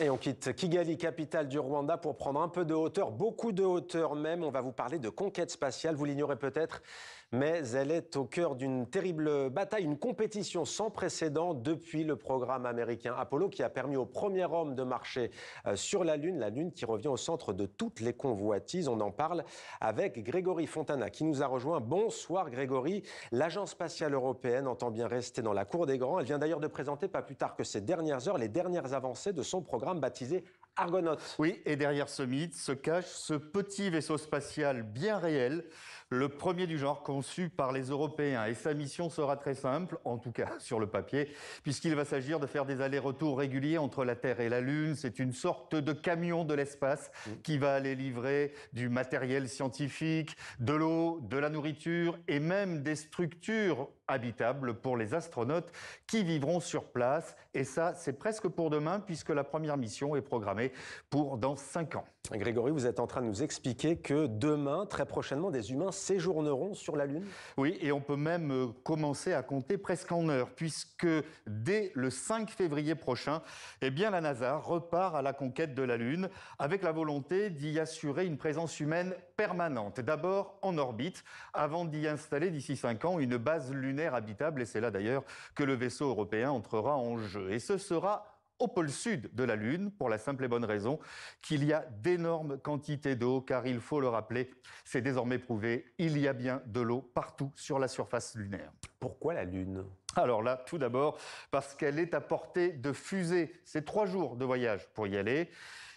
Et on quitte Kigali, capitale du Rwanda, pour prendre un peu de hauteur, beaucoup de hauteur même. On va vous parler de conquête spatiale, vous l'ignorez peut-être, mais elle est au cœur d'une terrible bataille, une compétition sans précédent depuis le programme américain Apollo qui a permis au premier homme de marcher sur la Lune qui revient au centre de toutes les convoitises. On en parle avec Grégory Fontana qui nous a rejoint. Bonsoir Grégory. L'Agence spatiale européenne entend bien rester dans la cour des grands. Elle vient d'ailleurs de présenter, pas plus tard que ces dernières heures, les dernières avancées de son programme baptisé Argonaut. Oui, et derrière ce mythe se cache ce petit vaisseau spatial bien réel, le premier du genre conçu par les Européens. Et sa mission sera très simple, en tout cas sur le papier, puisqu'il va s'agir de faire des allers-retours réguliers entre la Terre et la Lune. C'est une sorte de camion de l'espace qui va aller livrer du matériel scientifique, de l'eau, de la nourriture et même des structures habitables pour les astronautes qui vivront sur place. Et ça, c'est presque pour demain, puisque la première mission est programmée pour dans 5 ans. Grégory, vous êtes en train de nous expliquer que demain, très prochainement, des humains séjourneront sur la Lune? Oui, et on peut même commencer à compter presque en heures, puisque dès le 5 février prochain, eh bien, la NASA repart à la conquête de la Lune, avec la volonté d'y assurer une présence humaine permanente. D'abord en orbite, avant d'y installer d'ici 5 ans une base lunaire habitable, et c'est là d'ailleurs que le vaisseau européen entrera en jeu. Et ce sera au pôle sud de la Lune, pour la simple et bonne raison qu'il y a d'énormes quantités d'eau, car il faut le rappeler, c'est désormais prouvé, il y a bien de l'eau partout sur la surface lunaire. Pourquoi la Lune? Alors là, tout d'abord, parce qu'elle est à portée de fusée. C'est 3 jours de voyage pour y aller.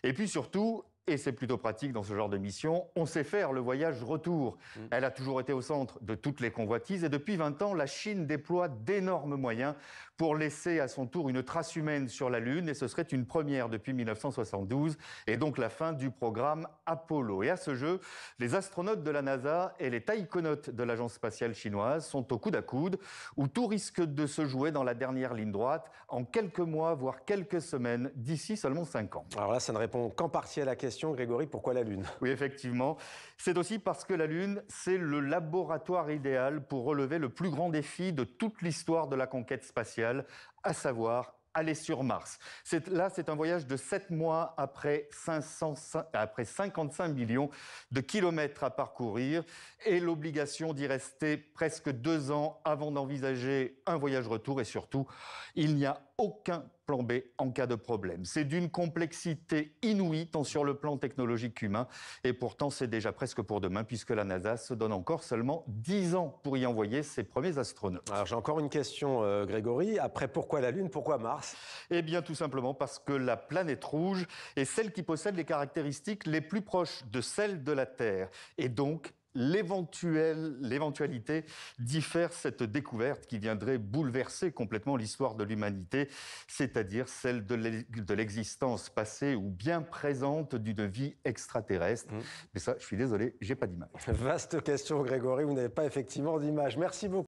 Et puis surtout, et c'est plutôt pratique dans ce genre de mission, on sait faire le voyage retour. Elle a toujours été au centre de toutes les convoitises et depuis 20 ans, la Chine déploie d'énormes moyens pour laisser à son tour une trace humaine sur la Lune et ce serait une première depuis 1972 et donc la fin du programme Apollo. Et à ce jeu, les astronautes de la NASA et les taïkonautes de l'agence spatiale chinoise sont au coude à coude où tout risque de se jouer dans la dernière ligne droite en quelques mois, voire quelques semaines, d'ici seulement 5 ans. Alors là, ça ne répond qu'en partie à la question. Grégory, pourquoi la Lune? Oui, effectivement. C'est aussi parce que la Lune, c'est le laboratoire idéal pour relever le plus grand défi de toute l'histoire de la conquête spatiale, à savoir aller sur Mars. C'est un voyage de 7 mois après 55 millions de kilomètres à parcourir et l'obligation d'y rester presque 2 ans avant d'envisager un voyage retour et surtout, il n'y a aucun plan B en cas de problème. C'est d'une complexité inouïe tant sur le plan technologique qu'humain et pourtant c'est déjà presque pour demain puisque la NASA se donne encore seulement 10 ans pour y envoyer ses premiers astronautes. Alors j'ai encore une question Grégory, après pourquoi la Lune, pourquoi Mars? Eh bien tout simplement parce que la planète rouge est celle qui possède les caractéristiques les plus proches de celles de la Terre et donc l'éventualité d'y faire cette découverte qui viendrait bouleverser complètement l'histoire de l'humanité, c'est-à-dire celle de l'existence passée ou bien présente d'une vie extraterrestre. Mais ça, je suis désolé, j'ai pas d'image. Vaste question Grégory, vous n'avez pas effectivement d'image. Merci beaucoup.